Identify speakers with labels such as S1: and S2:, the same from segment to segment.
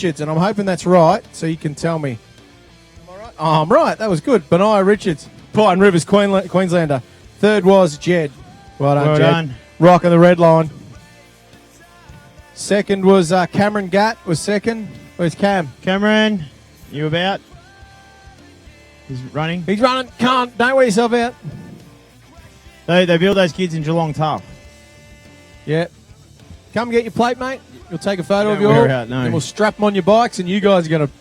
S1: Richards, and I'm hoping that's right, so you can tell me. Am I right? Oh, I'm right. That was good. Benaiah Richards, Pine Rivers, Queenslander. Third was Jed. Well done, Jed.
S2: Done.
S1: Rocking the red line. Second was Cameron Gatt was second. Where's Cam?
S2: Cameron, you about? He's running.
S1: He's running. Can't. Don't wear yourself out.
S2: They build those kids in Geelong tough.
S1: Yeah. Come get your plate, mate. You'll take a photo of you
S2: Don't
S1: all.
S2: wear out, no.
S1: And we'll strap them on your bikes, and you guys are going to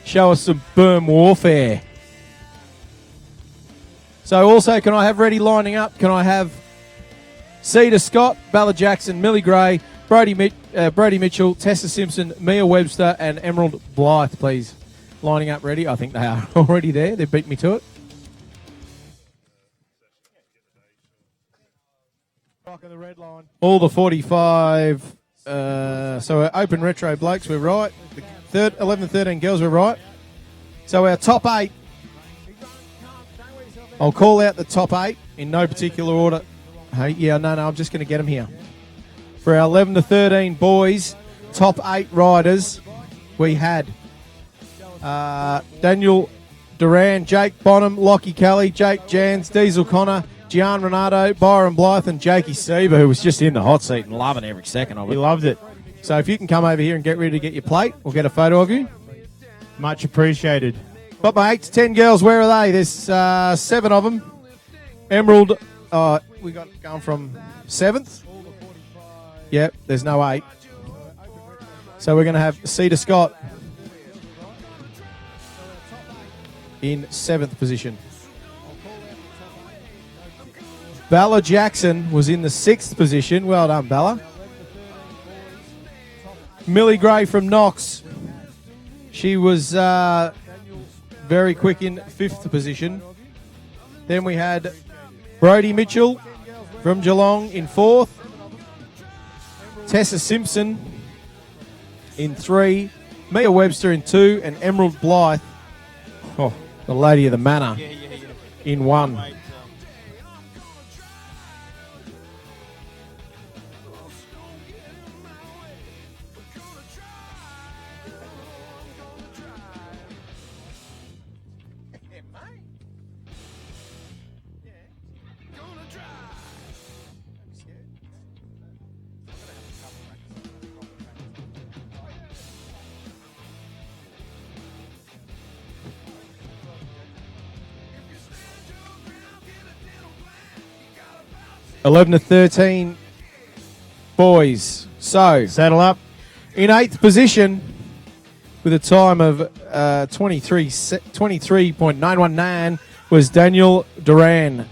S1: show us some berm warfare. So also, can I have ready lining up? Can I have Cedar Scott, Bella Jackson, Millie Gray, Brody Mitchell, Tessa Simpson, Mia Webster, and Emerald Blythe, please? Lining up ready. I think they are already there. They beat me to it. Rocking the red line. All the 45. So our open retro blokes, we're right. The 11 and 13 girls, we're right. So our top 8. I'll call out the top 8 in no particular order. Hey, yeah, no, I'm just going to get them here. For our 11 to 13 boys, top 8 riders, we had Daniel Duran, Jake Bonham, Lockie Kelly, Jake Jans, Diesel Connor, Gian Renato, Byron Blythe, and Jakey Sieber, who was just in the hot seat and loving every second of it.
S2: He loved it.
S1: So if you can come over here and get ready to get your plate, we'll get a photo of you.
S2: Much appreciated.
S1: But my 8 to 10 girls, where are they? There's 7 of them. Emerald, we got going from 7th. Yep, there's no 8. So we're going to have Cedar Scott in 7th position. Bella Jackson was in the 6th position. Well done, Bella. Millie Gray from Knox. She was very quick in 5th position. Then we had Brody Mitchell from Geelong in 4th. Tessa Simpson in 3. Mia Webster in 2. And Emerald Blythe, the lady of the manor, in 1. $11 to 13 boys. So
S2: Saddle up.
S1: in 8th position with a time of 23.919 was Daniel Duran.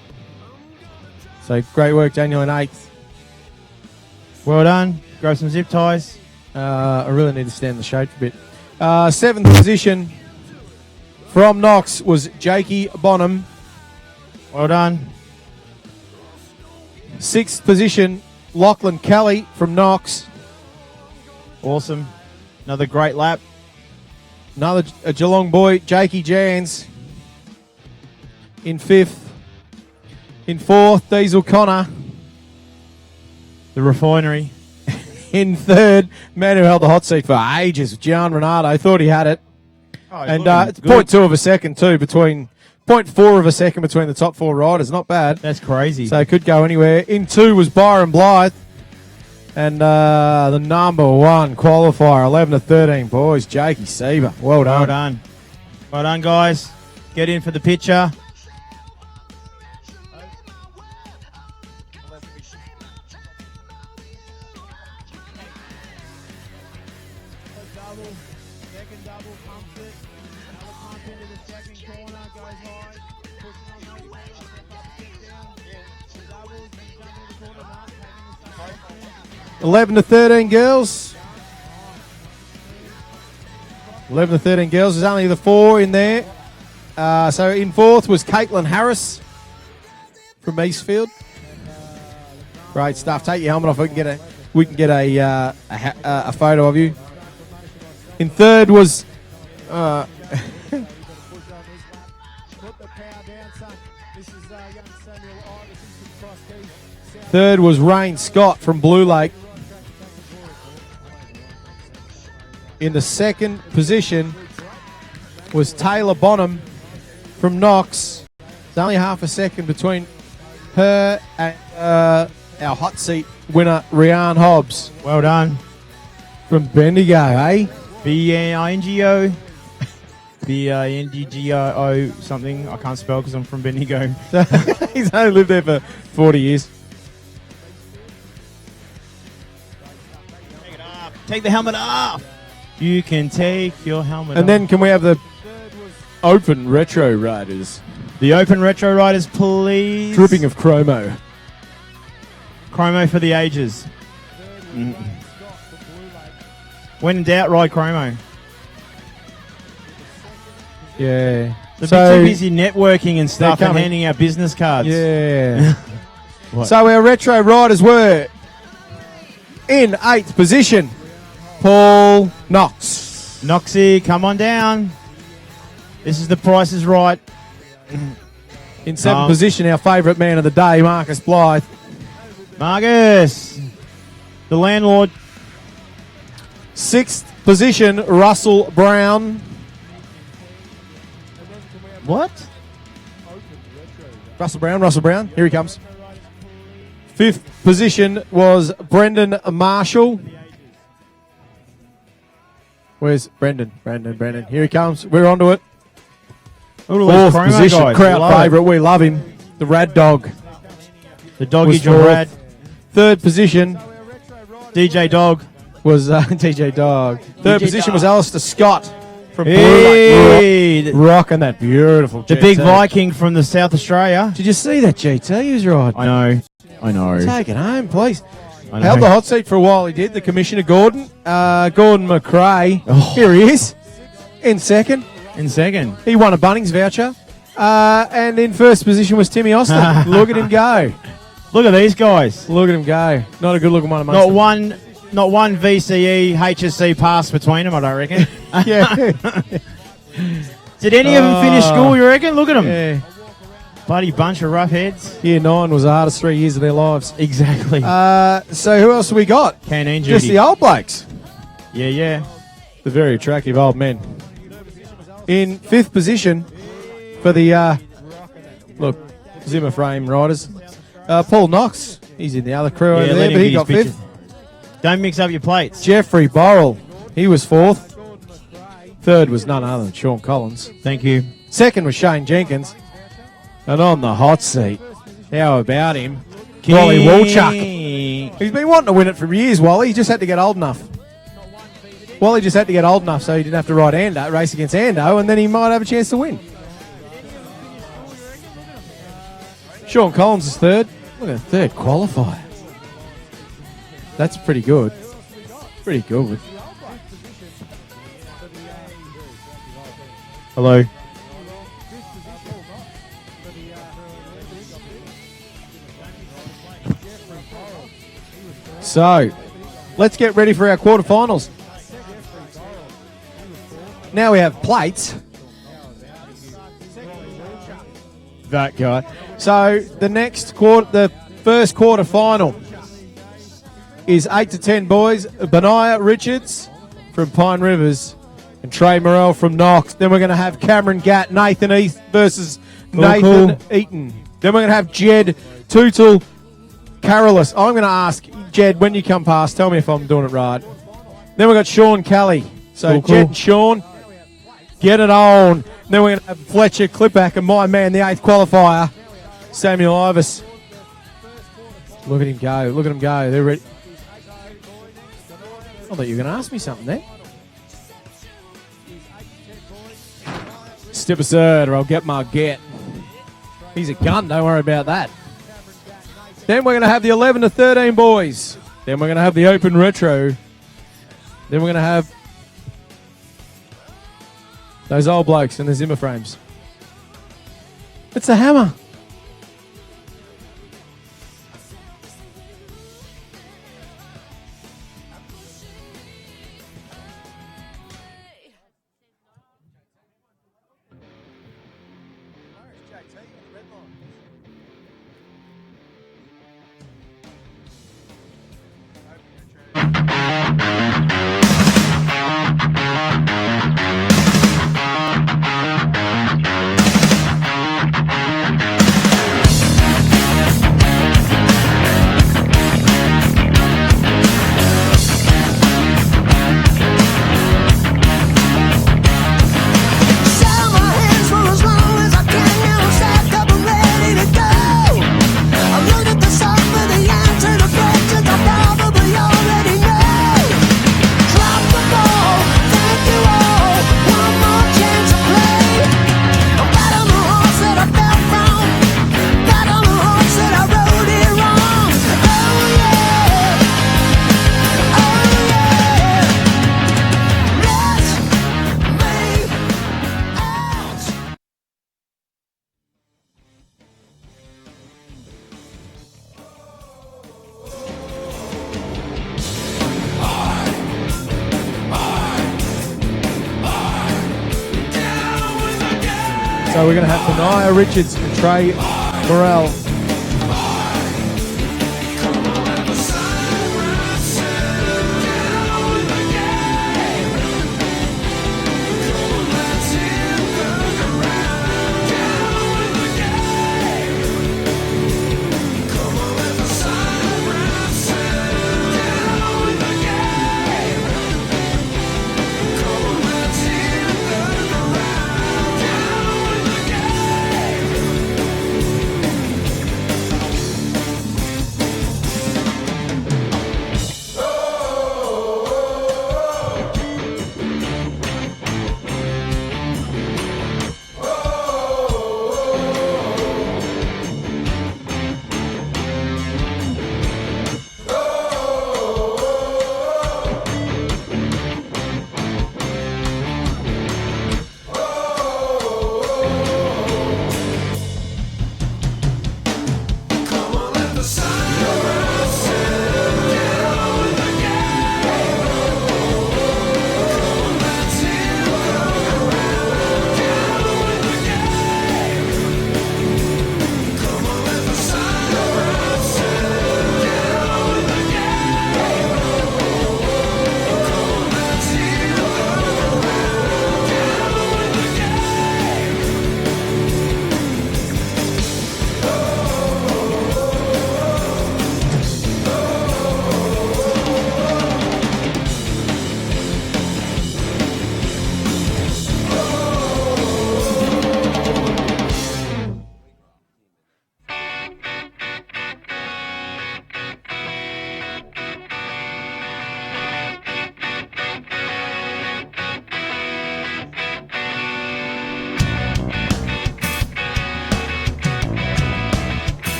S1: So great work, Daniel, in 8th.
S2: Well done. Grab some zip ties.
S1: I really need to stand in the shade for a bit. 7th position from Knox was Jakey Bonham.
S2: Well done.
S1: 6th position, Lachlan Kelly from Knox.
S2: Awesome. Another great lap.
S1: Another Geelong boy, Jakey Jans, in 5th. In 4th, Diesel Connor.
S2: The refinery.
S1: In 3rd, man who held the hot seat for ages, Gian Renato. Thought he had it. And it's 0.2 of a second, too, between 0.4 of a second between the top 4 riders. Not bad.
S2: That's crazy.
S1: So it could go anywhere. In 2 was Byron Blythe. And the number 1 qualifier, 11 to 13 boys, Jakey Sieber. Well done.
S2: Well done. Well done, guys. Get in for the picture.
S1: $11 to 13 girls. 11 to 13 girls. There's only the 4 in there. So in 4th was Caitlin Harris from Eastfield. Great stuff. Take your helmet off. We can get a photo of you. In 3rd was third was Rain Scott from Blue Lake. In the second position was Taylor Bonham from Knox. There's only half a second between her and our hot seat winner, Rianne Hobbs.
S2: Well done.
S1: From Bendigo, eh?
S2: Bingo. Bingo something. I can't spell because I'm from Bendigo.
S1: He's only lived there for 40 years.
S2: Take it off. Take the helmet off. You can take your helmet off.
S1: And then can we have the Open Retro Riders?
S2: The Open Retro Riders, please.
S1: Dripping of chromo.
S2: Chromo for the ages. When in doubt, ride chromo.
S1: Yeah.
S2: So too busy networking and stuff and handing out business cards.
S1: Yeah. So our retro riders were in 8th position, Paul Knox.
S2: Knoxy, come on down. This is the Price is Right.
S1: In 7th position, our favourite man of the day, Marcus Blythe.
S2: Marcus, the landlord.
S1: 6th position, Russell Brown.
S2: What?
S1: Russell Brown. Here he comes. 5th position was Brendan Marshall. Where's Brendan? Brendan. Here he comes. We're onto it. 4th position,
S2: guys.
S1: crowd favourite. We love him. The Rad Dog.
S2: The Doggy John Rad.
S1: 3rd position,
S2: DJ Dog.
S1: Was DJ Dog. 3rd position
S2: Dog.
S1: was Alistair Scott from
S2: Hey,
S1: Blue Lake. Rocking that beautiful
S2: the
S1: GT.
S2: big Viking from the South Australia.
S1: Did you see that GT? He was right.
S2: I know.
S1: Take it home, please.
S2: I know.
S1: Held the hot seat for a while. He did. The Commissioner Gordon. Gordon McRae.
S2: Oh.
S1: Here he is. In second.
S2: He
S1: won a Bunnings voucher. And in first position was Timmy Austin. Look at him go.
S2: Look at these guys.
S1: Look at him go. Not a good looking one amongst them.
S2: Not one VCE, HSC pass between them, I don't reckon.
S1: Yeah.
S2: Did any of them finish school, you reckon? Look at them.
S1: Yeah.
S2: Bloody bunch of rough heads.
S1: Year 9 was the hardest 3 years of their lives.
S2: Exactly.
S1: So who else have we got?
S2: Canteen
S1: Just
S2: duty.
S1: the old blokes.
S2: Yeah.
S1: The very attractive old men. In 5th position for the, Zimmer frame riders, Paul Knox. He's in the other crew over there, but he got 5th.
S2: Don't mix up your plates.
S1: Jeffrey Borrell. He was 4th. 3rd was none other than Sean Collins.
S2: Thank you.
S1: 2nd was Shane Jenkins. And on the hot seat, how about him? Wally Walchuk. He's been wanting to win it for years, Wally. He just had to get old enough. Wally just had to get old enough so he didn't have to ride race against Ando, and then he might have a chance to win. Sean Collins is 3rd. Look at 3rd qualifier. That's pretty good. Pretty good.
S2: Hello.
S1: So, let's get ready for our quarterfinals. Now we have plates. That guy. So, the first quarterfinal is 8 to 10 boys. Benaiah Richards from Pine Rivers and Trey Morrell from Knox. Then we're going to have Cameron Gatt, Nathan East versus Nathan Eaton. Then we're going to have Jed Tootle, Carolus. I'm going to ask Jed, when you come past, tell me if I'm doing it right. Then we've got Sean Kelly. So Jed and Sean, get it on. Then we're going to have Fletcher Clipback and my man, the 8th qualifier, Samuel Ivis. Look at him go. Look at him go. They're ready. I thought you were going to ask me something there. Step aside or I'll get my get. He's a gun. Don't worry about that. Then we're going to have the 11 to 13 boys. Then we're going to have the Open Retro. Then we're going to have those old blokes and the Zimmer frames. It's a hammer. So we're going to have Benaya Richards and Trey Morrell.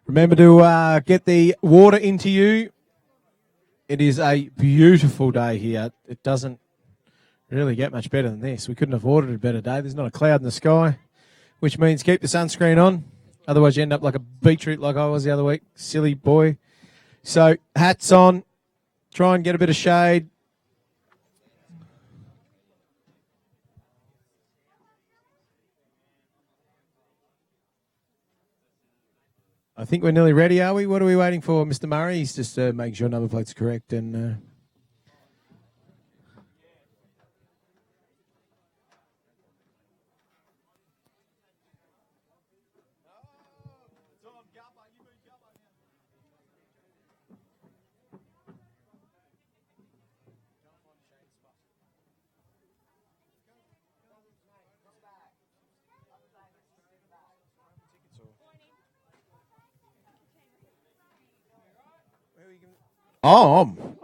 S1: Remember to get the water into you. It is a beautiful day here. It doesn't really get much better than this. We couldn't have ordered a better day. There's not a cloud in the sky, which means keep the sunscreen on. Otherwise, you end up like a beetroot like I was the other week. Silly boy. So, hats on. Try and get a bit of shade. I think we're nearly ready, are we? What are we waiting for, Mr. Murray? He's just making sure number plate's correct. And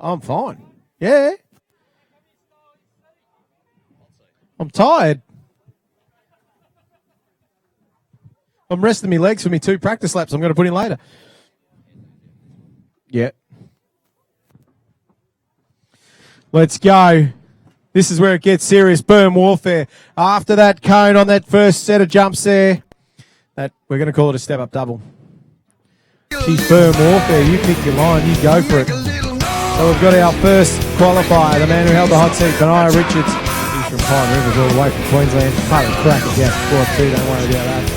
S1: I'm fine. Yeah. I'm tired. I'm resting my legs for me 2 practice laps I'm going to put in later. Yeah. Let's go. This is where it gets serious. Berm warfare. After that cone on that first set of jumps there, that we're going to call it a step-up double. She's Berm warfare. You pick your line. You go for it. So we've got our first qualifier, the man who held the hot seat, Benaya Richards. He's from Pine Rivers, all the way from Queensland. Part of the crack is out squad too, don't worry about that.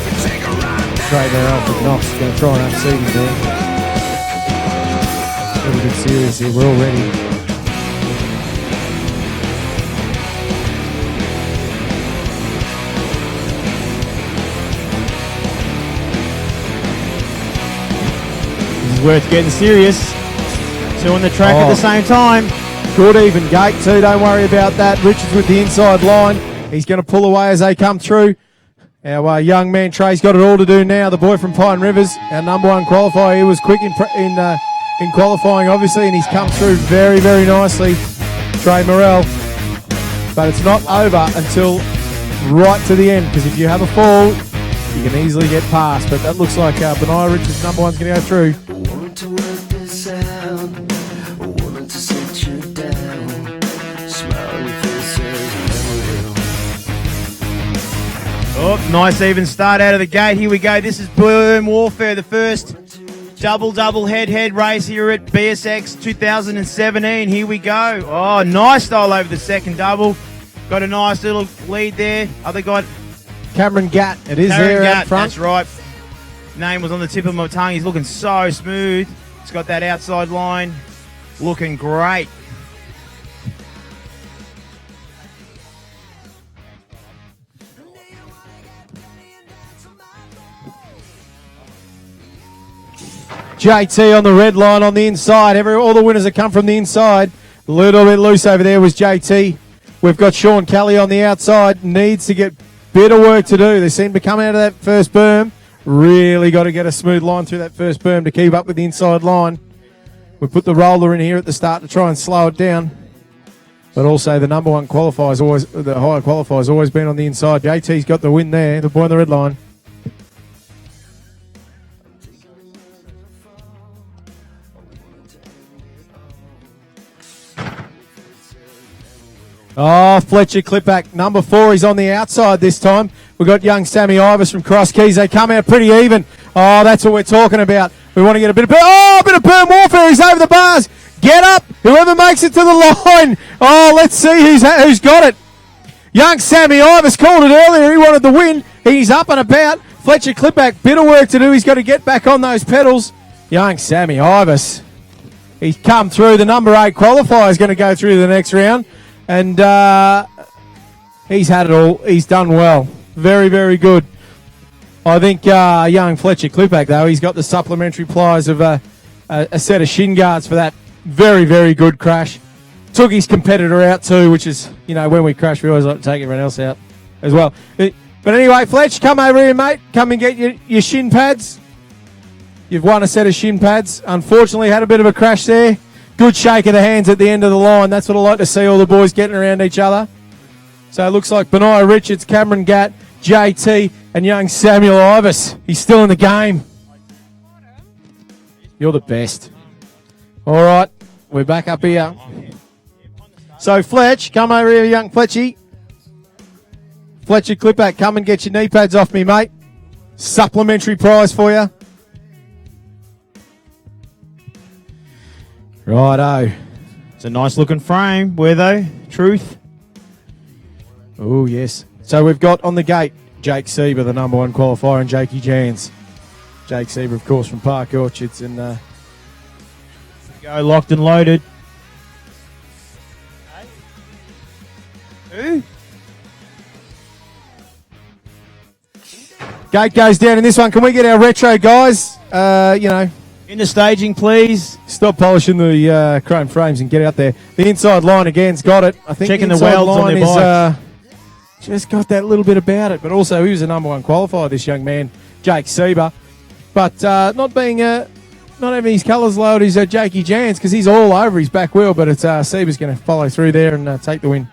S1: Trade there, Alfred Knox is going to try and unseat him there. Really good series here, we're all ready.
S2: where it's getting serious. Two on the track at the same time.
S1: Good even gate too, don't worry about that. Richards with the inside line. He's going to pull away as they come through. Our young man Trey's got it all to do now. The boy from Pine Rivers, our number one qualifier. He was quick in qualifying, obviously, and he's come through very, very nicely, Trey Morrell. But it's not over until right to the end, because if you have a fall, you can easily get past. But that looks like Benai Richards, number one's going to go through.
S2: Oh, nice even start out of the gate. Here we go. This is Boom Warfare, the first double head race here at BSX 2017. Here we go. Oh, nice style over the second double. Got a nice little lead there. Other guy,
S1: Cameron Gatt. It is
S2: Cameron
S1: there
S2: Gatt,
S1: out front.
S2: that's right. Name was on the tip of my tongue. He's looking so smooth. He's got that outside line. Looking great.
S1: JT on the red line on the inside. All the winners have come from the inside. A little bit loose over there was JT. We've got Sean Kelly on the outside. Needs to get bit of work to do. They seem to come out of that first berm. Really got to get a smooth line through that first berm to keep up with the inside line. We put the roller in here at the start to try and slow it down. But also the number one qualifier the higher qualifier has always been on the inside. JT's got the win there, the boy on the red line. Oh, Fletcher Clipback, number 4. He's on the outside this time. We've got young Sammy Ivers from Cross Keys. They come out pretty even. Oh, that's what we're talking about. We want to get a bit of burn warfare. He's over the bars. Get up. Whoever makes it to the line. Oh, let's see who's got it. Young Sammy Ivers called it earlier. He wanted the win. He's up and about. Fletcher Clipback, bit of work to do. He's got to get back on those pedals. Young Sammy Ivers. He's come through. The number 8 qualifier is going to go through to the next round. And he's had it all. He's done well. Very, very good. I think young Fletcher Clipback, though, he's got the supplementary pliers of a set of shin guards for that very, very good crash. Took his competitor out too, which is, when we crash, we always like to take everyone else out as well. But anyway, Fletch, come over here, mate. Come and get your shin pads. You've won a set of shin pads. Unfortunately, had a bit of a crash there. Good shake of the hands at the end of the line. That's what I like to see, all the boys getting around each other. So it looks like Benai Richards, Cameron Gatt, JT, and young Samuel Ivers. He's still in the game. You're the best. All right, we're back up here. So Fletch, come over here, young Fletchy. Fletcher Clipback, come and get your knee pads off me, mate. Supplementary prize for you. Righto.
S2: It's a nice looking frame. Where though? Truth.
S1: Oh, yes. So we've got on the gate Jake Sieber, the number 1 qualifier, and Jakey Jans. Jake Sieber, of course, from Park Orchards. And
S2: go locked and loaded. Who?
S1: Gate goes down in this one. Can we get our retro guys,
S2: In the staging, please.
S1: Stop polishing the chrome frames and get out there. The inside line again's got it. I think
S2: checking
S1: the
S2: welds on their bike.
S1: Just got that little bit about it. But also, he was the number 1 qualifier, this young man, Jake Sieber. But not having his colours lowered is Jakey Jans, because he's all over his back wheel. But it's Sieber's going to follow through there and take the win.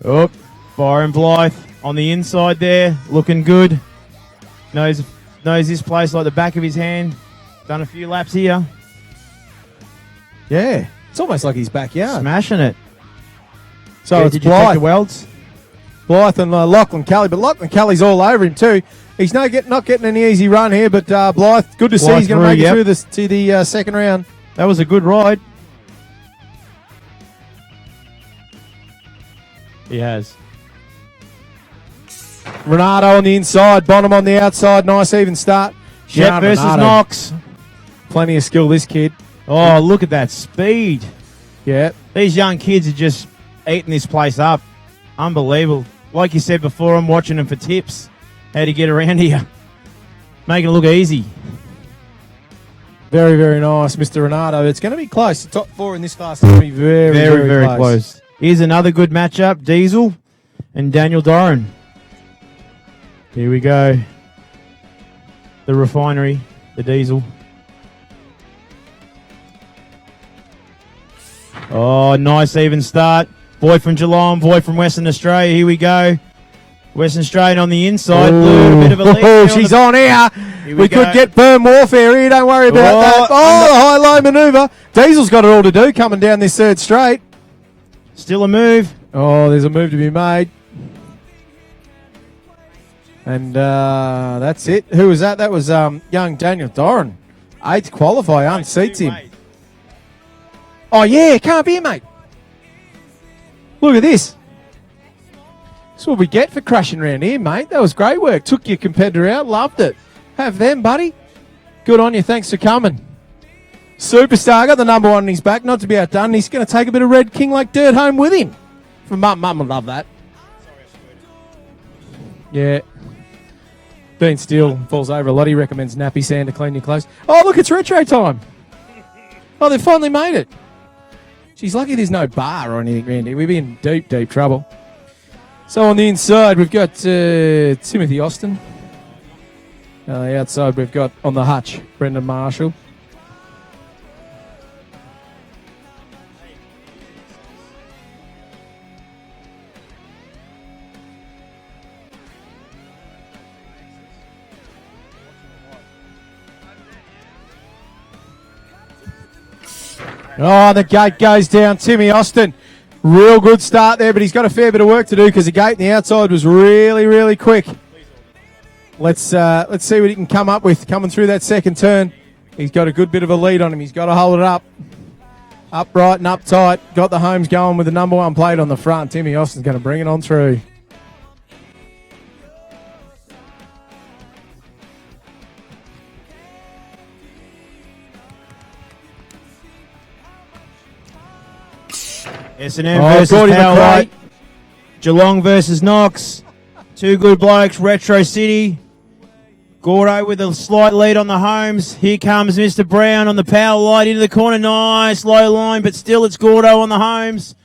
S2: Oh, Byron Blythe on the inside there, looking good. Knows this place like the back of his hand. Done a few laps here.
S1: Yeah, it's almost like his backyard.
S2: Smashing it.
S1: So it's
S2: did you check
S1: Blythe.
S2: the welds?
S1: Blythe and Lachlan Kelly, but Lachlan Kelly's all over him too. He's not getting any easy run here, but Blythe, good to see he's going to make it through to the second round.
S2: That was a good ride. He has.
S1: Renato on the inside, Bonham on the outside. Nice even start.
S2: Shep versus
S1: Renato.
S2: Knox.
S1: Plenty of skill, this kid.
S2: Oh, look at that speed.
S1: Yeah.
S2: These young kids are just eating this place up. Unbelievable. Like you said before, I'm watching them for tips. How to get around here. Making it look easy.
S1: Very, very nice, Mr. Renato. It's going to be close. The top 4 in this class is going to be very, very close.
S2: Here's another good matchup. Diesel and Daniel Doran. Here we go. The refinery, the Diesel. Oh, nice even start. Boy from Geelong, boy from Western Australia. Here we go. Western Australian on the inside. Blue, a bit of a lead.
S1: Oh, she's on here. We could get Burn Warfare here. Don't worry about that. Oh, the high-low manoeuvre. Diesel's got it all to do coming down this third straight.
S2: Still a move.
S1: Oh, there's a move to be made. And that's it. Who was that? That was young Daniel Doran. 8th qualifier, unseats him. Oh, yeah, can't be, mate. Look at this. That's what we get for crashing around here, mate. That was great work. Took your competitor out. Loved it. Have them, buddy. Good on you. Thanks for coming. Superstar got the number 1 on his back. Not to be outdone. He's going to take a bit of Red King like dirt home with him. From Mum will love that. Yeah. Dean Steele falls over a lot. He recommends nappy sand to clean your clothes. Oh, look, it's retro time. Oh, they finally made it. She's lucky there's no bar or anything around here. We'd be in deep, deep trouble. So on the inside, we've got Timothy Austin. The outside, we've got on the hutch, Brendan Marshall. Oh, the gate goes down. Timmy Austin. Real good start there, but he's got a fair bit of work to do because the gate on the outside was really, really quick. Let's see what he can come up with coming through that second turn. He's got a good bit of a lead on him. He's got to hold it up. Upright and up tight. Got the homes going with the number 1 plate on the front. Timmy Austin's going to bring it on through.
S2: S&M versus Powerlight. Geelong versus Knox. 2 good blokes. Retro City. Gordo with a slight lead on the homes. Here comes Mr. Brown on the Powerlight into the corner. Nice low line, but still it's Gordo on the homes.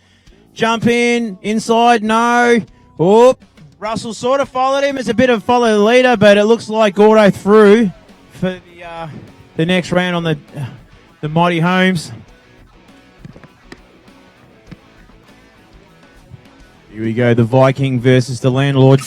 S2: Jump in. Inside. No. Oop. Russell sort of followed him. It's a bit of follow the leader, but it looks like Gordo through for the next round on the mighty homes. Here we go, the Viking versus the Landlord.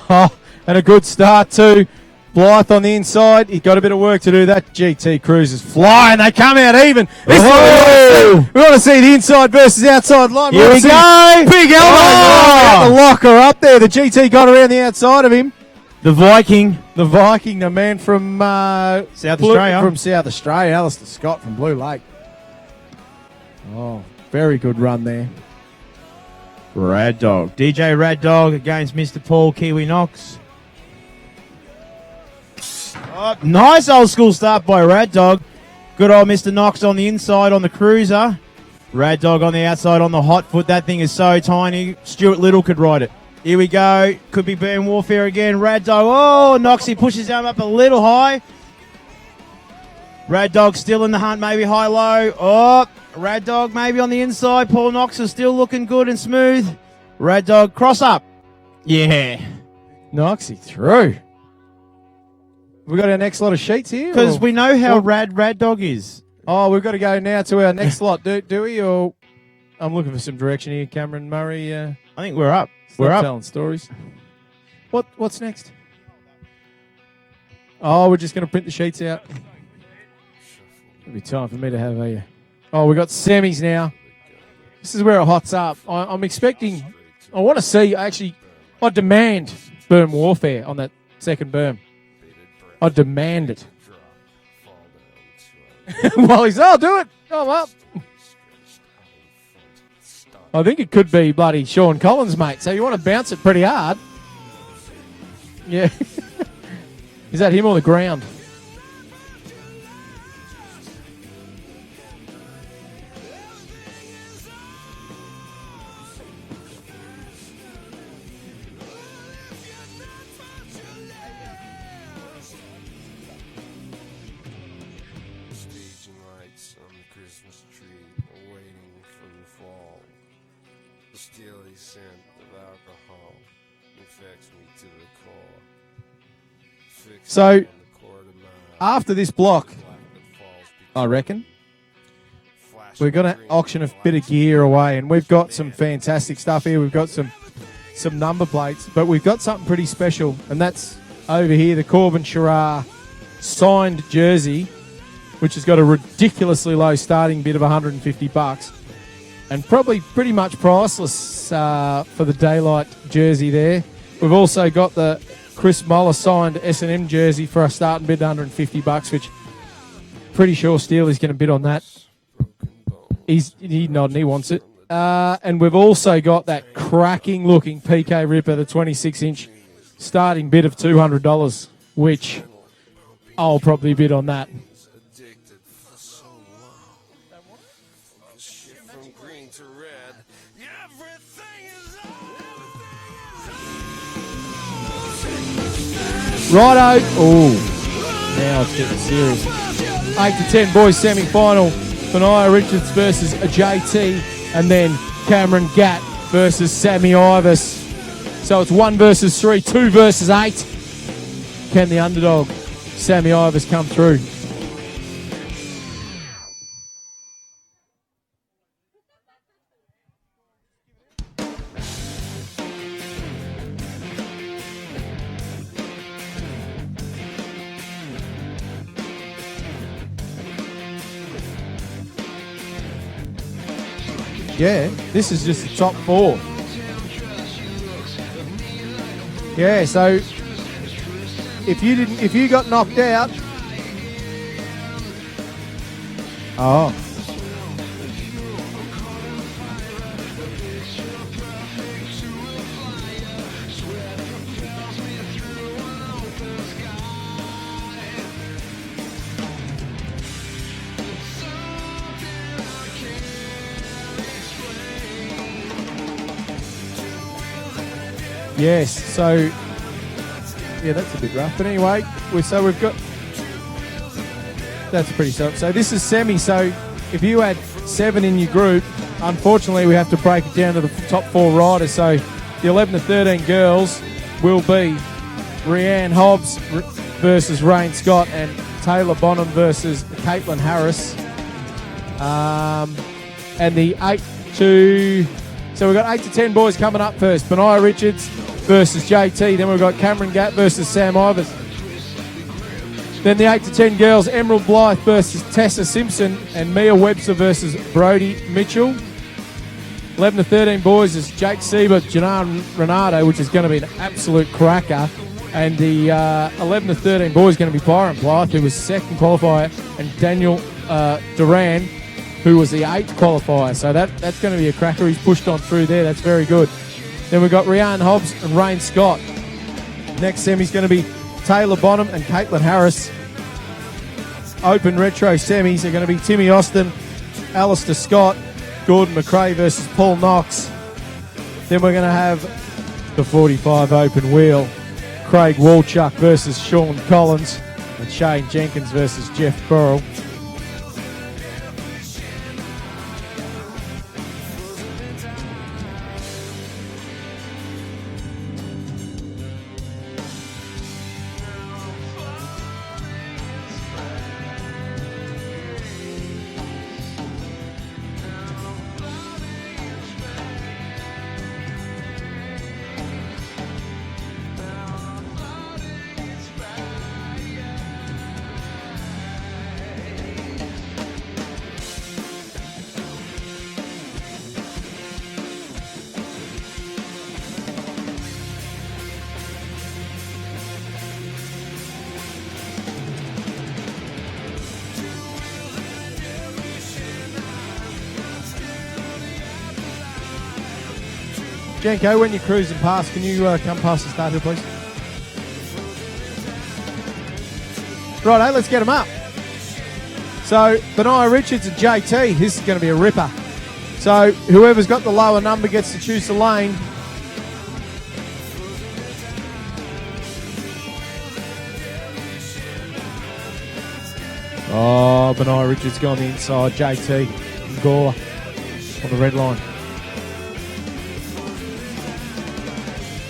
S1: Oh, and a good start too. Blythe on the inside. He's got a bit of work to do. That GT Cruise is flying. They come out even. We want to see the inside versus outside line.
S2: Here we go.
S1: Big elbow. The locker up there. The GT got around the outside of him.
S2: The Viking.
S1: The Viking, the man from
S2: South Australia.
S1: From South Australia. Alistair Scott from Blue Lake. Oh, very good run there.
S2: Rad Dog. DJ Rad Dog against Mr. Paul Kiwi Knox. Oh, nice old school start by Rad Dog. Good old Mr. Knox on the inside on the cruiser. Rad Dog on the outside on the hot foot. That thing is so tiny. Stuart Little could ride it. Here we go. Could be Burn Warfare again. Rad Dog. Oh, Knoxy pushes him up a little high. Rad Dog still in the hunt. Maybe high-low. Oh, Rad Dog maybe on the inside. Paul Knox is still looking good and smooth. Rad Dog cross up. Yeah.
S1: Knoxy through. We got our next lot of sheets here?
S2: Because we know how Rad Dog is.
S1: Oh, we've got to go now to our next lot, do we? Or I'm looking for some direction here, Cameron Murray.
S2: I think we're up.
S1: We're up. Telling stories. What's next? Oh, we're just going to print the sheets out. It'll be time for me to have a... Oh, we've got semis now. This is where it hots up. I'm expecting... I want to see, actually... I demand Burn Warfare on that second berm. I demand it. Well, I'll do it. I'm up. I think it could be bloody Sean Collins, mate. So you want to bounce it pretty hard. Yeah. Is that him or the ground?
S3: steely scent of alcohol infects me to the core. Fixed
S1: So,
S3: in the core of my
S1: after this block, I reckon, we're going to auction a bit of gear away, and we've got some fantastic stuff here. We've got some number plates, but we've got something pretty special, and that's over here, the Corbin Sherrar signed jersey, which has got a ridiculously low starting bid of $150, and probably pretty much priceless for the Daylight jersey there. We've also got the Chris Muller signed S&M jersey for a starting bid of $150, which pretty sure Steely's going to bid on that. He's nodding, he wants it. And we've also got that cracking looking PK Ripper, the 26-inch starting bid of $200, which I'll probably bid on that.
S3: addicted for so long. Shit from green to red. Everything is
S1: Righto. Oh, now it's getting serious. 8 to 10 boys semi-final. Benaiah Richards versus a JT, and then Cameron Gatt versus Sammy Ivers. So it's 1 versus 3, 2 versus 8. Can the underdog Sammy Ivers come through? Yeah, this is just the top 4. Yeah, so if you got knocked out, oh. Yes, so yeah, that's a bit rough. But anyway, we've got that's pretty soft. So this is semi. So if you had 7 in your group, unfortunately we have to break it down to the top 4 riders. So the 11 to 13 girls will be Rhiannon Hobbs versus Rain Scott and Taylor Bonham versus Caitlin Harris. And the 8 to... So we've got 8 to 10 boys coming up first. Benaiah Richards versus JT. Then we've got Cameron Gatt versus Sam Ivers. Then the 8 to 10 girls, Emerald Blythe versus Tessa Simpson and Mia Webster versus Brody Mitchell. 11 to 13 boys is Jake Sieber, Janan Renato, which is going to be an absolute cracker. And the 11 to 13 boys is going to be Byron Blythe, who was second qualifier, and Daniel Duran, who was the 8th qualifier. So that's going to be a cracker. He's pushed on through there. That's very good. Then we've got Rhiannon Hobbs and Rain Scott. Next semi's going to be Taylor Bonham and Caitlin Harris. Open retro semis are going to be Timmy Austin, Alistair Scott, Gordon McRae versus Paul Knox. Then we're going to have the 45 open wheel, Craig Walchuk versus Sean Collins, and Shane Jenkins versus Jeff Burrell. Janko, when you're cruising past, can you come past the start here, please? Righto, let's get them up. So, Benaiah Richards and JT, this is going to be a ripper. So, whoever's got the lower number gets to choose the lane. Oh, Benaiah Richards gone the inside. JT and Gore on the red line.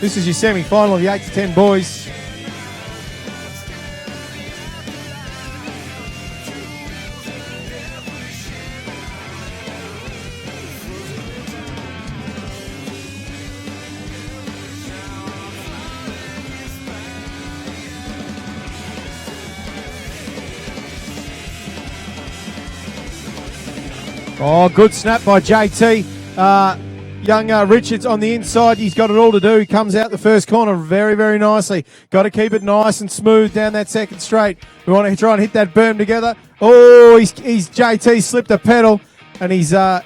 S1: This is your semi-final of the 8 to 10 boys. Oh, good snap by JT. Young Richards on the inside. He's got it all to do. He comes out the first corner very, very nicely. Got to keep it nice and smooth down that second straight. We want to try and hit that berm together. Oh, he's JT slipped a pedal and he's let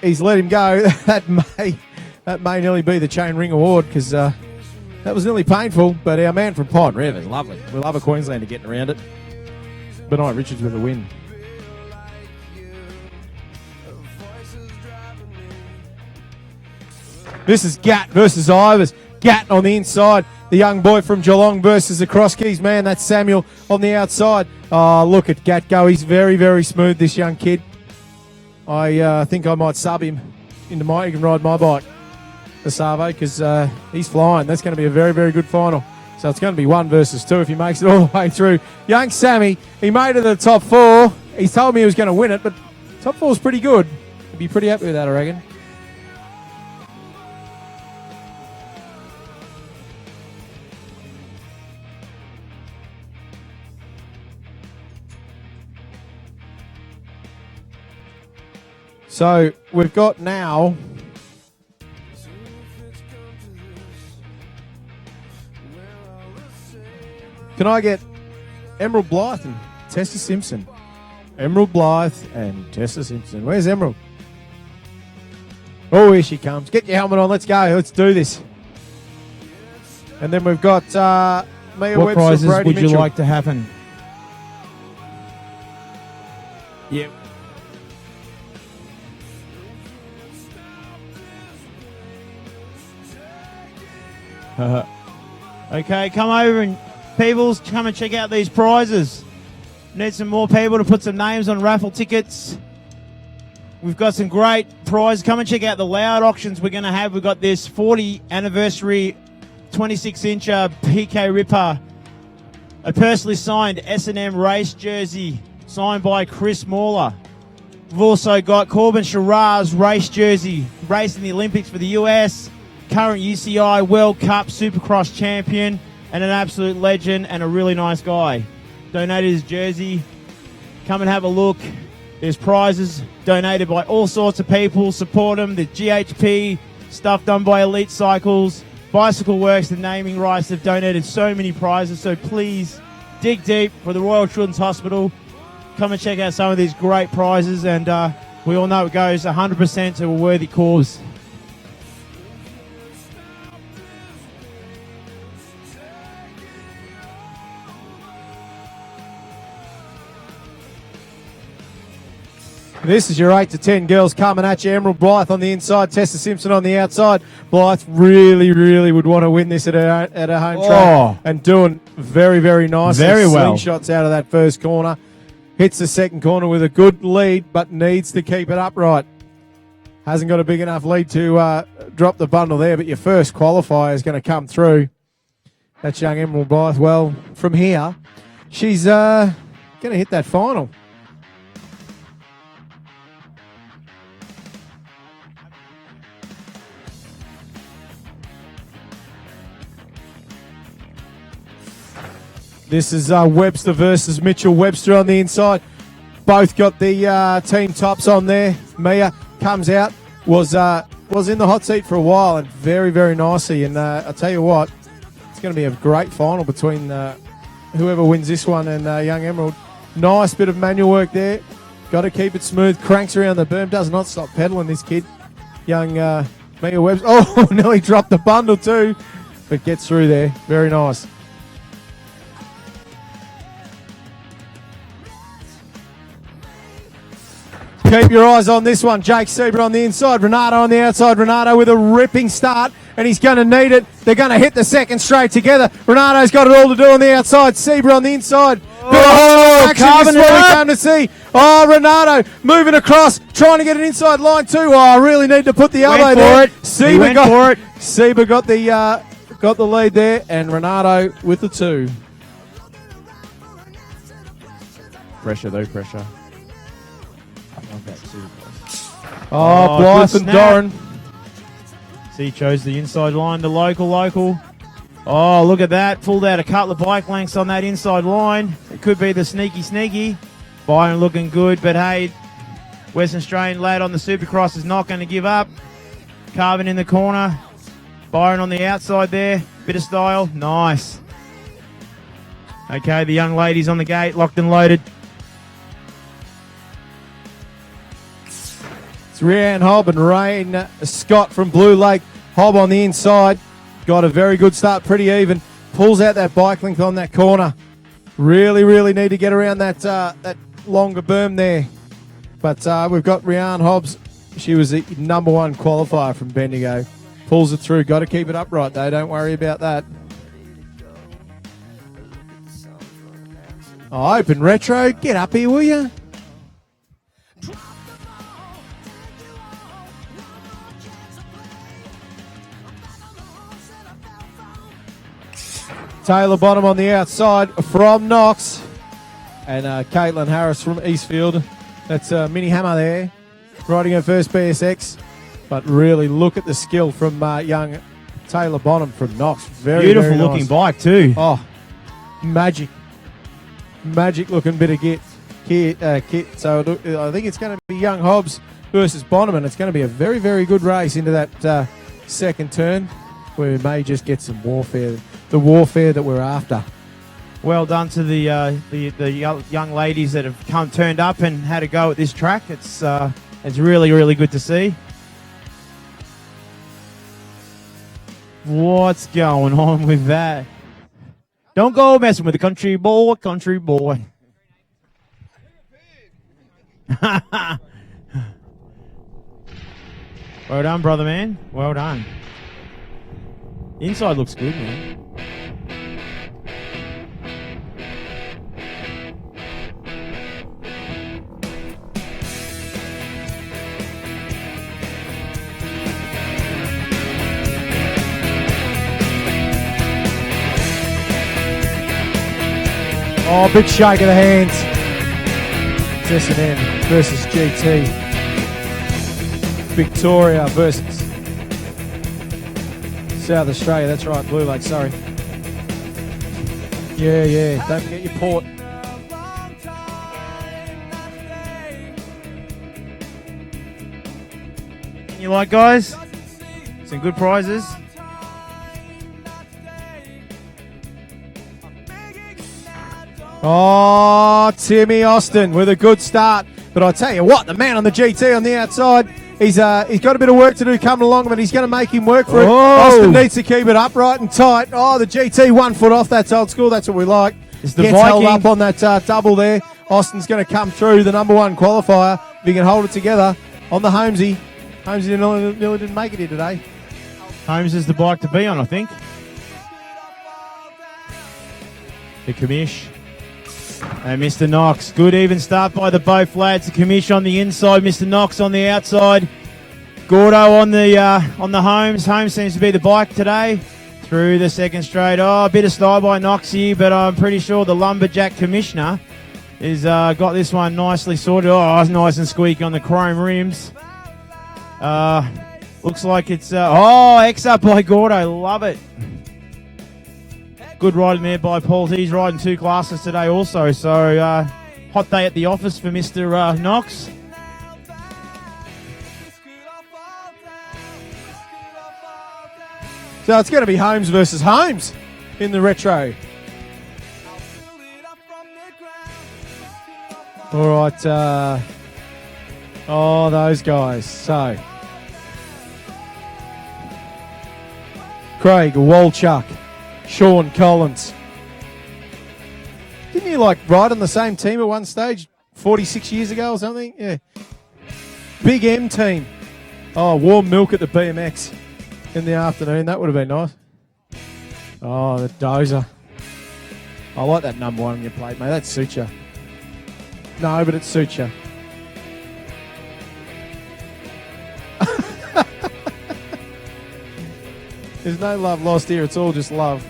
S1: him go. that may nearly be the chain ring award because that was nearly painful. But our man from Pine River is lovely. We love a Queenslander getting around it. Benoit Richards with a win. This is Gat versus Ivers. Gat on the inside. The young boy from Geelong versus the cross keys. Man, that's Samuel on the outside. Oh, look at Gat go. He's very, very smooth, this young kid. I think I might sub him into he can ride my bike, the Savo, because he's flying. That's going to be a very, very good final. So it's going to be 1 versus 2 if he makes it all the way through. Young Sammy, he made it to the top 4. He told me he was going to win it, but top 4 is pretty good. He'd be pretty happy with that, I reckon. So we've got now can I get Emerald Blythe and Tessa Simpson? Emerald Blythe and Tessa Simpson. Where's Emerald? Oh, here she comes. Get your helmet on. Let's go. Let's do this. And then we've got Mia
S2: What
S1: Webster,
S2: prizes
S1: Brady
S2: would you
S1: Mitchell.
S2: like to happen?
S1: Yep.
S2: Okay, come over and peoples, come and check out these prizes. Need some more people to put some names on raffle tickets. We've got some great prizes. Come and check out the loud auctions we're going to have. We've got this 40 anniversary 26-incher PK Ripper, a personally signed S&M race jersey signed by Chris Mauler. We've also got Corbin Shiraz's race jersey, racing the Olympics for the US, current UCI World Cup Supercross champion, and an absolute legend and a really nice guy. Donated his jersey. Come and have a look. There's prizes donated by all sorts of people. Support them. The GHP, stuff done by Elite Cycles, Bicycle Works, the naming rights have donated so many prizes. So please dig deep for the Royal Children's Hospital. Come and check out some of these great prizes, and we all know it goes 100% to a worthy cause.
S1: This is your 8 to 10 girls coming at you. Emerald Blythe on the inside, Tessa Simpson on the outside. Blythe really, really would want to win this at her home track, and doing very, very nice.
S2: Very well.
S1: Slingshots out of that first corner. Hits the second corner with a good lead, but needs to keep it upright. Hasn't got a big enough lead to drop the bundle there, but your first qualifier is going to come through. That's young Emerald Blythe. Well, from here, she's going to hit that final. This is Webster versus Mitchell. Webster on the inside. Both got the team tops on there. Mia comes out, was in the hot seat for a while, and very, very nicely. And I'll tell you what, it's going to be a great final between whoever wins this one and young Emerald. Nice bit of manual work there. Got to keep it smooth. Cranks around the berm. Does not stop pedaling, this kid. Young Mia Webster. Oh, nearly dropped the bundle too, but gets through there. Very nice. Keep your eyes on this one. Jake Sieber on the inside. Renato on the outside. Renato with a ripping start, and he's going to need it. They're going to hit the second straight together. Renato's got it all to do on the outside. Sieber on the inside. Action is what we came to see. Oh, Renato moving across, trying to get an inside line too. Oh, I really need to put the elbow there. Sieber got the got the lead there, and Renato with the 2.
S2: Pressure, though, pressure. I love that super close.
S1: Oh, Blythe and Doran.
S2: So he chose the inside line, the local. Oh, look at that. Pulled out a couple of bike lengths on that inside line. It could be the sneaky. Byron looking good, but hey, Western Australian lad on the Supercross is not going to give up. Carvin in the corner. Byron on the outside there. Bit of style. Nice. Okay, the young ladies on the gate, locked and loaded.
S1: It's Rhiannon Hobb and Rain Scott from Blue Lake. Hobb on the inside. Got a very good start, pretty even. Pulls out that bike length on that corner. Really need to get around that longer berm there. But we've got Rhiannon Hobbs. She was the number 1 qualifier from Bendigo. Pulls it through. Got to keep it upright, though. Don't worry about that. Oh, open retro. Get up here, will you? Taylor Bonham on the outside from Knox. And Caitlin Harris from Eastfield. That's Minnie Hammer there, riding her first BSX. But really look at the skill from young Taylor Bonham from Knox.
S2: Beautiful
S1: very
S2: looking
S1: nice.
S2: bike too.
S1: Oh, magic looking bit of kit. So I think it's going to be young Hobbs versus Bonham, and it's going to be a very good race into that second turn, where we may just get some warfare. The warfare that we're after.
S2: Well done to the young ladies that have turned up and had a go at this track. It's really good to see. What's going on with that? Don't go messing with the country boy. Well done, brother man. Well done. Inside looks good, man.
S1: Oh, big shake of the hands. It's S&M versus GT. Victoria versus South Australia. That's right, Blue Lake, sorry. Yeah. Don't forget your port.
S2: You like, guys? Some good prizes.
S1: Oh, Timmy Austin with a good start. But I tell you what, the man on the GT on the outside, he's got a bit of work to do coming along, but he's going to make him work for it. Austin needs to keep it upright and tight. Oh, the GT 1 foot off. That's old school. That's what we like.
S2: It's the
S1: Gets held up on that double there. Austin's going to come through, the number 1 qualifier. If he can hold it together on the Holmesy. Holmesy nearly didn't make it here today.
S2: Holmes is the bike to be on, I think. The commish. And Mr. Knox, good even start by the both lads. The commish on the inside, Mr. Knox on the outside. Gordo on the Holmes. Holmes seems to be the bike today. Through the second straight. Oh, a bit of style by Knox here, but I'm pretty sure the Lumberjack Commissioner has got this one nicely sorted. Oh, it's nice and squeaky on the chrome rims. Looks like it's... X up by Gordo. Love it. Good riding there by Paul. He's riding 2 classes today also. So, hot day at the office for Mr. Knox.
S1: So it's going to be Holmes versus Holmes in the retro. All right. Those guys. So, Craig Walchuk, Sean Collins. Didn't you ride on the same team at one stage 46 years ago or something? Yeah. Big M team. Oh, warm milk at the BMX in the afternoon. That would have been nice. Oh, the dozer. I like that number 1 on your plate, mate. That suits you. No, but it suits you. There's no love lost here. It's all just love.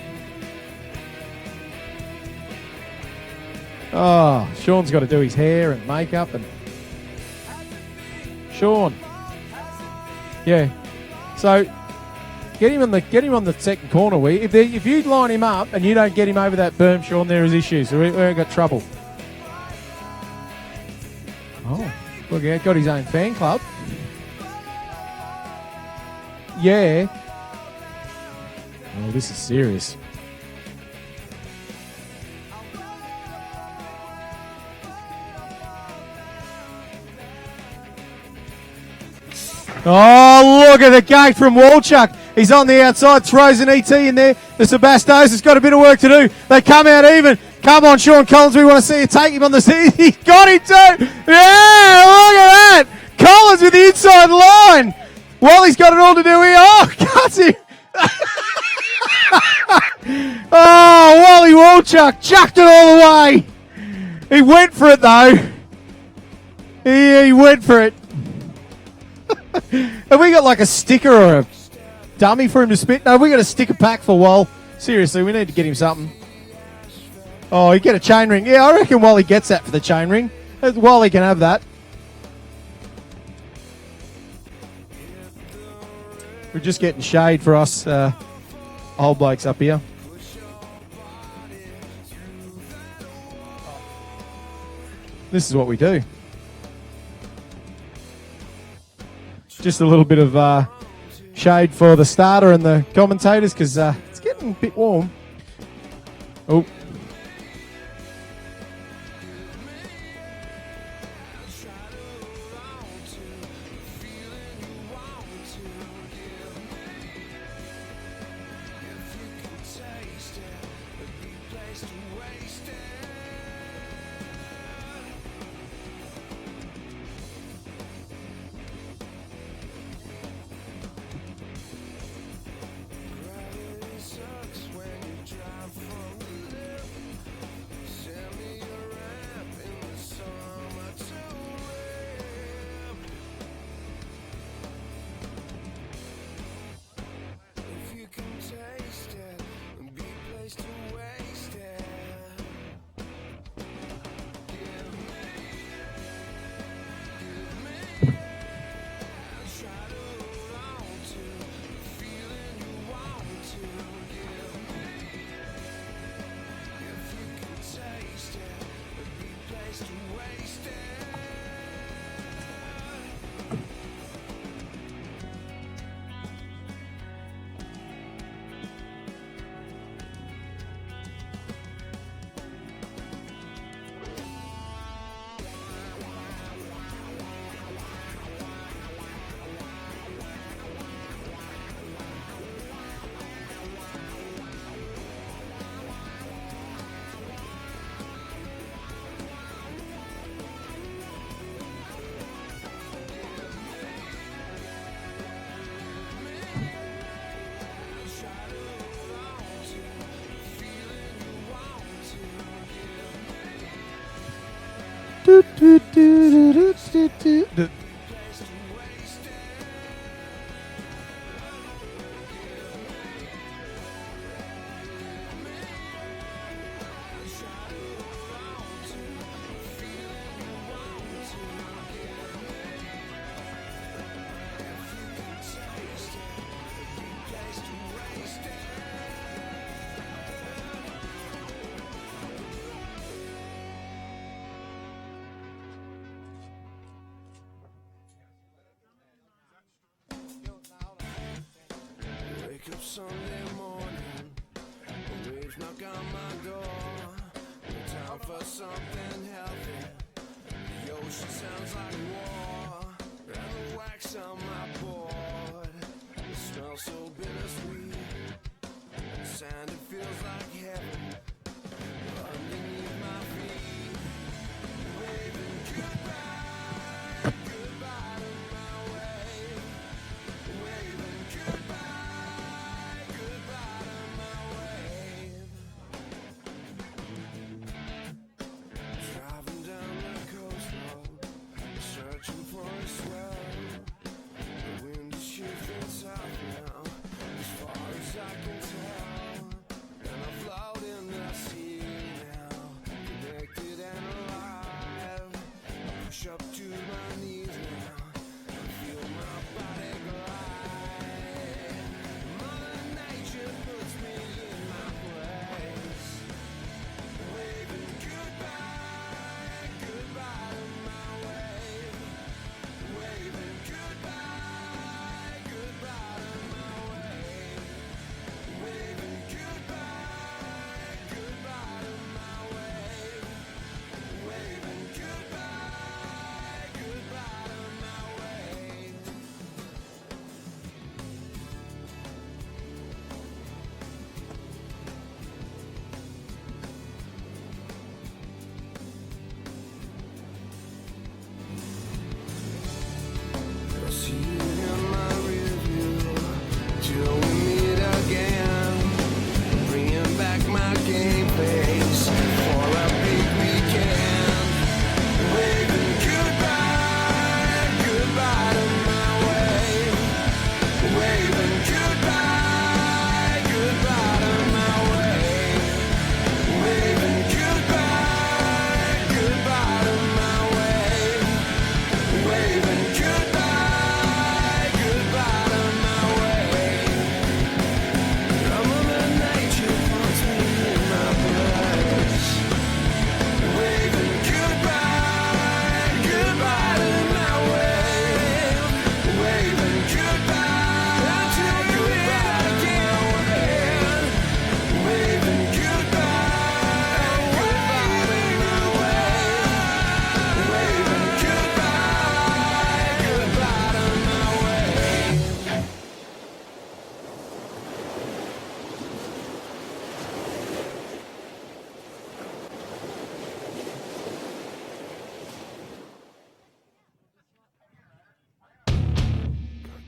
S1: Oh, Sean's got to do his hair and makeup and Sean. Yeah. So get him on the second corner. If you line him up and you don't get him over that berm, Sean, there is issues. So we've got trouble. Oh, look out! Got his own fan club. Yeah. Oh, this is serious. Oh, look at the gate from Walchuk. He's on the outside, throws an ET in there. The Sebastos has got a bit of work to do. They come out even. Come on, Sean Collins, we want to see you take him on the seat. He's got him too. Yeah, look at that. Collins with the inside line. Wally's got it all to do here. Oh, cuts him. Oh, Wally Walchuk chucked it all the way. He went for it, though. He went for it. Have we got like a sticker or a dummy for him to spit? No, we got a sticker pack for Wall. Seriously, we need to get him something. Oh, you get a chain ring. Yeah, I reckon Wally gets that for the chain ring. Wally can have that. We're just getting shade for us old blokes up here. This is what we do. Just a little bit of shade for the starter and the commentators because it's getting a bit warm. Oh.
S3: Wake up Sunday morning, a wave knock on my door. Time for something healthy. The ocean sounds like war, and the wax on my board. It smells so bittersweet. Sand, it feels like heaven underneath my feet. Waving goodbye, goodbye to my wave. Waving goodbye, goodbye to my wave. Driving down the coast road,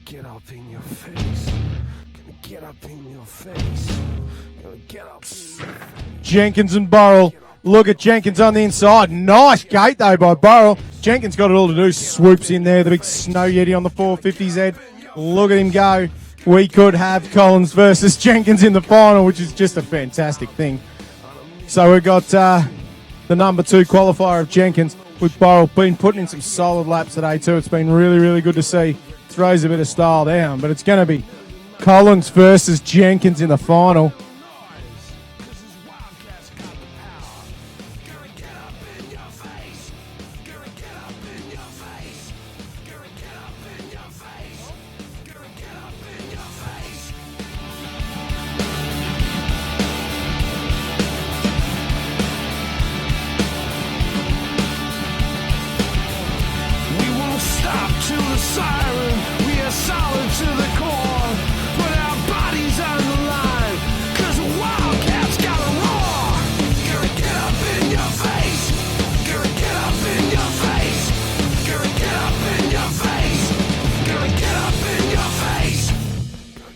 S3: Get up in your face. Gonna get up in your face. Gonna get up in your face.
S1: Jenkins and Burrell. Look at Jenkins on the inside. Nice gate, though, by Burrell. Jenkins got it all to do. Swoops in there. The big snow yeti on the 450's head. Look at him go. We could have Collins versus Jenkins in the final, which is just a fantastic thing. So we've got the number 2 qualifier of Jenkins, with Burrell been putting in some solid laps today too. It's been really, really good to see. Throws a bit of style down, but it's going to be Collins versus Jenkins in the final.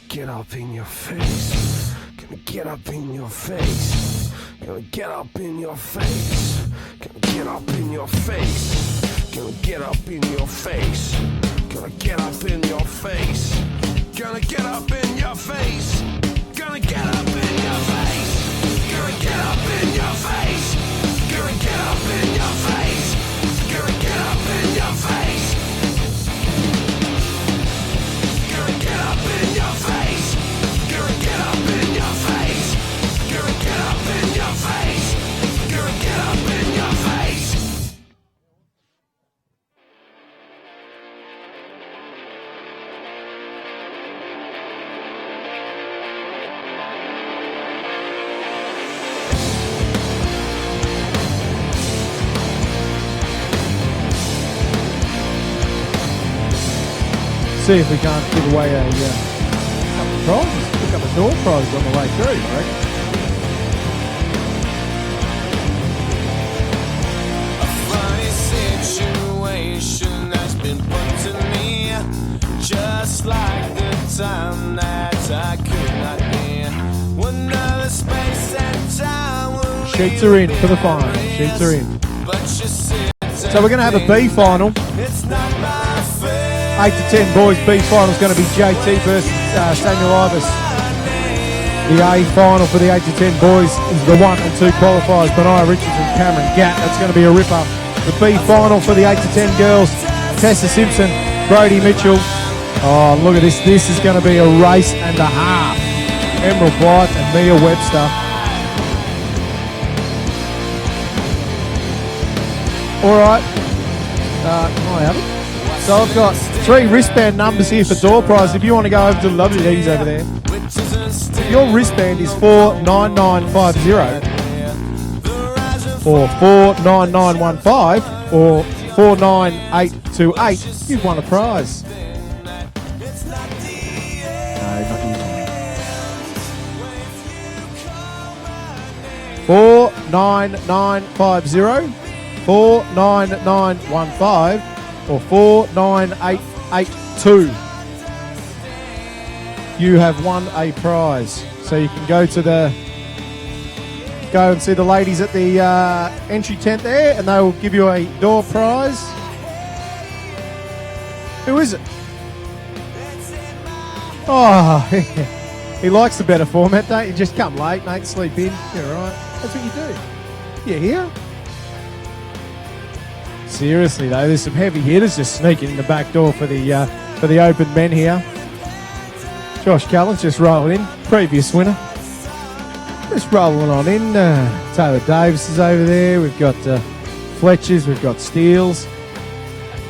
S3: Get up in your face. Gonna get up in your face. Gonna get up in your face. Gonna get up in your face. Gonna get up in your face. Gonna get up in your face. Gonna get up in your face. Gonna get up in your face. Gonna get up in your face. Gonna get up in your face. Gonna get up in your face. Gonna get up in your face. Gonna get up in your face. Gonna get up in your face.
S1: See if we can't give away a couple of prizes. Pick up a door prize on the way through, I reckon.
S4: A funny situation has been put to me, just like the time that I could not be. Wonder the space and time will
S1: Sheets are in for the final. Sheets are in. So we're going to have a B final.
S4: It's not my fault.
S1: 8 to 10 boys B final is going to be JT versus Samuel Ibis. The A final for the 8 to 10 boys is the 1 and 2 qualifiers, Benaiah Richards and Cameron Gatt. That's going to be a ripper. the B final for the 8 to 10 girls. Tessa Simpson, Brodie Mitchell. Oh, look at this. This is going to be a race and a half. Emerald Blythe and Mia Webster. All right. Can I have it? So I've got 3 wristband numbers here for door prize. If you want to go over to the lovely ladies over there. If your wristband is 49950 or 49915 or 49828, you've won a prize. No, not you. 49950, 49915 or 49882. You have won a prize. So you can go and see the ladies at the entry tent there, and they will give you a door prize. Who is it? Oh, he likes the better format, don't you? Just come late, mate, sleep in. You're all right. That's what you do. You here? Seriously though, there's some heavy hitters just sneaking in the back door for the open men here. Josh Cullen's just rolling in, previous winner. Just rolling on in. Taylor Davis is over there. We've got Fletchers, we've got Steels.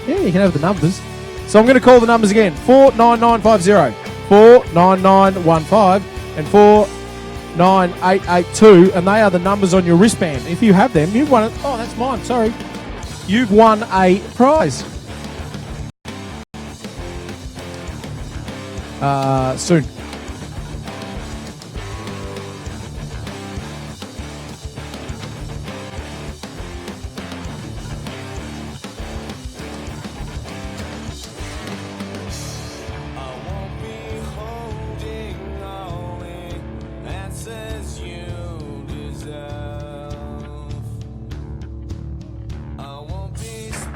S1: Yeah, you can have the numbers. So I'm going to call the numbers again. 49950, 49915 and 49882, and they are the numbers on your wristband. If you have them, you've won it. Oh, that's mine, sorry. You've won a prize. Soon.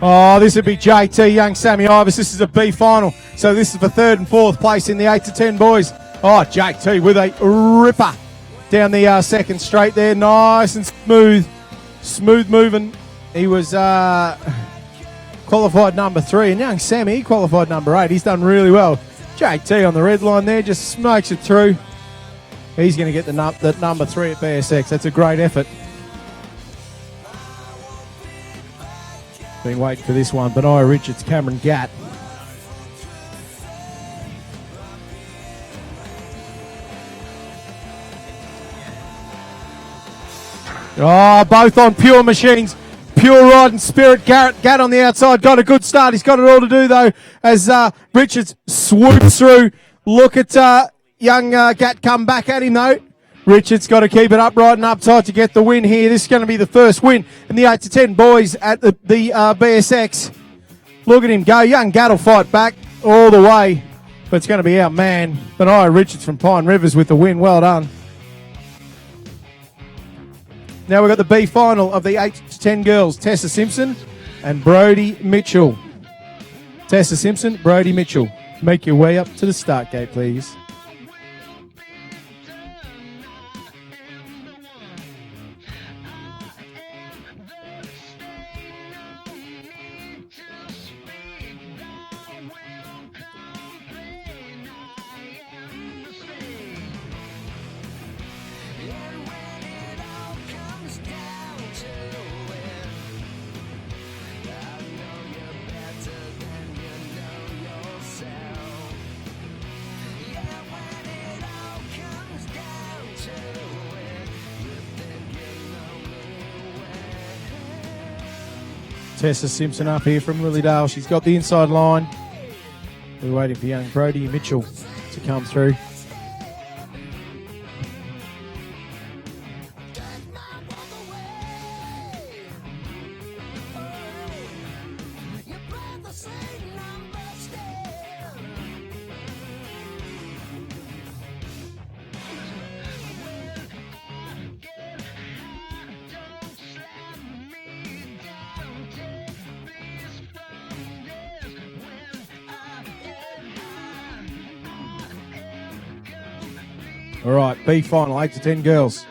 S1: Oh, this would be JT, young Sammy Ivers. This is a B final. So this is for 3rd and 4th place in the 8 to 10 boys. Oh, JT with a ripper down the second straight there. Nice and smooth. Smooth moving. He was qualified number 3. And young Sammy, he qualified number 8. He's done really well. JT on the red line there, just smokes it through. He's going to get the number 3 at BSX. That's a great effort. Been waiting for this one. Benaya Richards, Cameron Gatt. Oh, both on pure machines. Pure ride and spirit. Gatt on the outside. Got a good start. He's got it all to do, though, as Richards swoops through. Look at young Gatt come back at him, though. Richards got to keep it upright and uptight to get the win here. This is going to be the first win in the 8 to 10 boys at the BSX. Look at him go. Young Gatt will fight back all the way, but it's going to be our man, Benaya Richards from Pine Rivers with the win. Well done. Now we've got the B final of the 8 to 10 girls. Tessa Simpson and Brodie Mitchell. Tessa Simpson, Brodie Mitchell. Make your way up to the start gate, please. Tessa Simpson up here from Lilydale. She's got the inside line. We're waiting for young Brodie Mitchell to come through. All right, B final, 8 to 10 girls.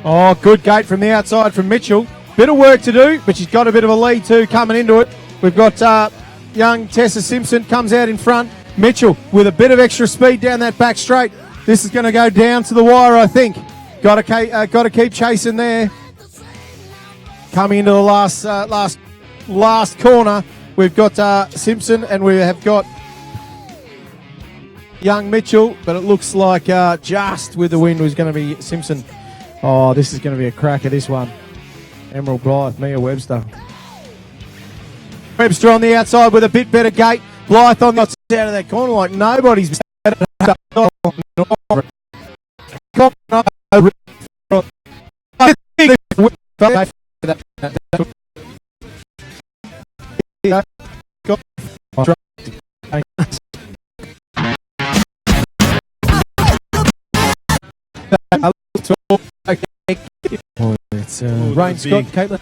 S1: Oh, good gate from the outside from Mitchell. Bit of work to do, but she's got a bit of a lead too coming into it. We've got young Tessa Simpson comes out in front. Mitchell with a bit of extra speed down that back straight. This is going to go down to the wire, I think. Got to keep chasing there. Coming into the last corner, we've got Simpson and we have got young Mitchell, but it looks like just with the wind was going to be Simpson. Oh, this is going to be a cracker, this one. Emerald Blythe, Mia Webster. Webster on the outside with a bit better gate. Blythe on the outside out of that corner like nobody's better. It's Rain Scott, Caitlin.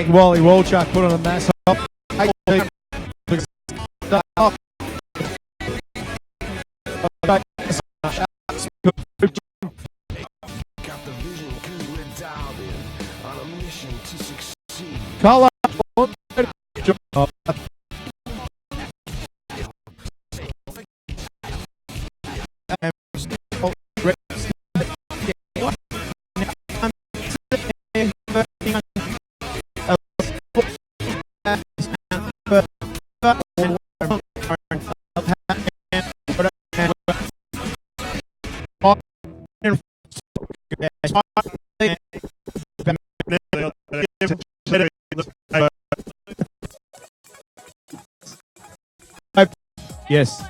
S1: Wally Walchuk put on a mass hop. Color. Yes.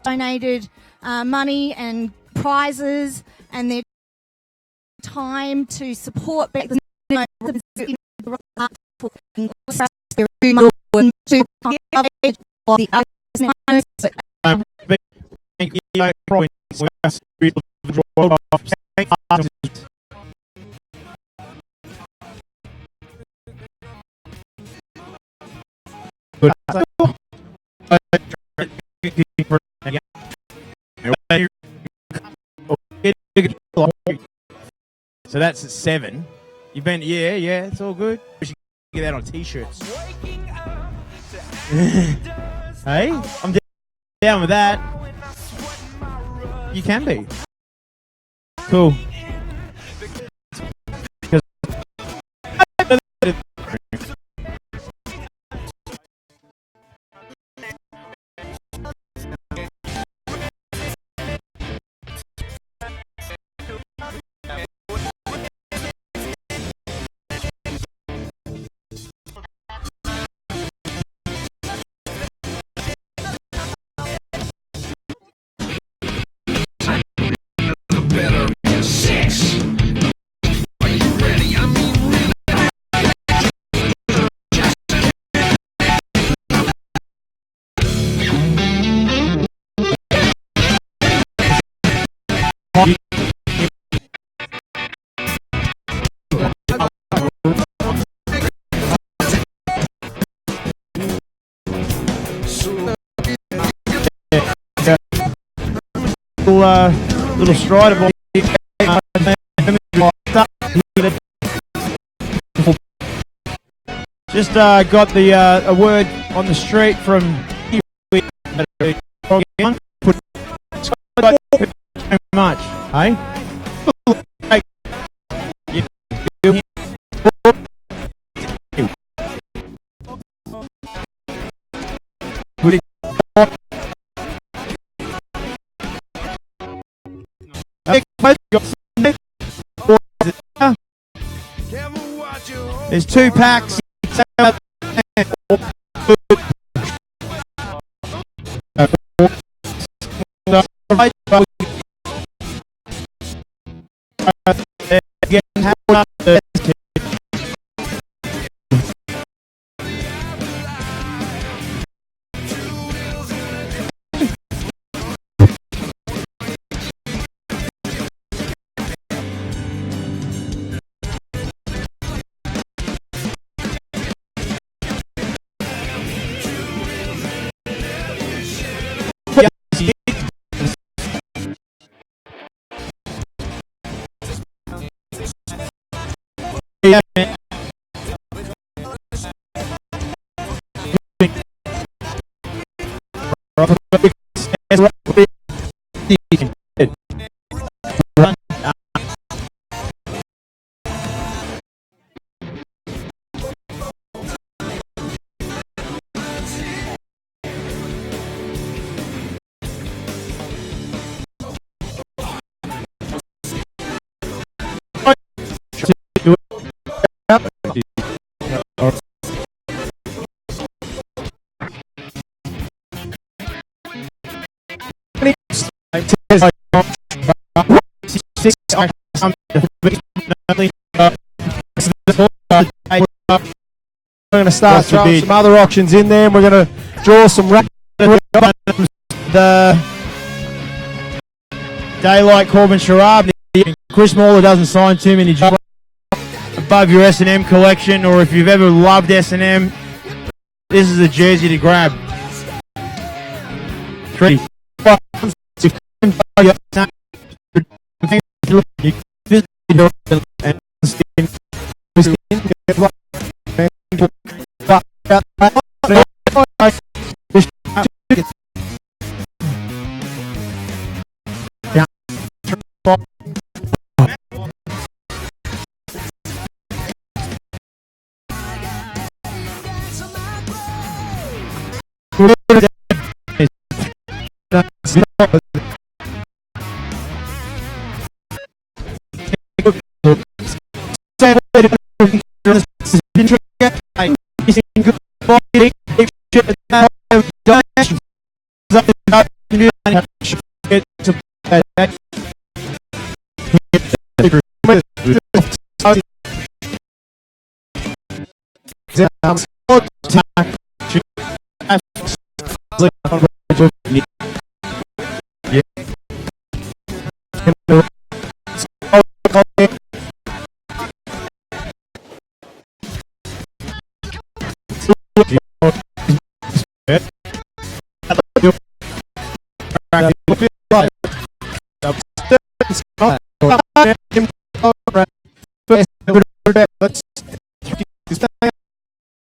S5: Donated money and prizes and their time to support back the
S2: So that's at 7. You've been, yeah, it's all good. We should get that on t-shirts. Hey, I'm down with that. You can be. Cool.
S3: Better
S2: Little strider ball. Just got the a word on the street from much, hey? There's 2 packs.
S1: We're going to start throwing some other auctions in there, and we're going to draw some
S2: the Daylight Corbin Sharab. Chris Mauler doesn't sign too many jobs above your S&M collection, or if you've ever loved S&M, this is a jersey to grab. 3, 5, 6,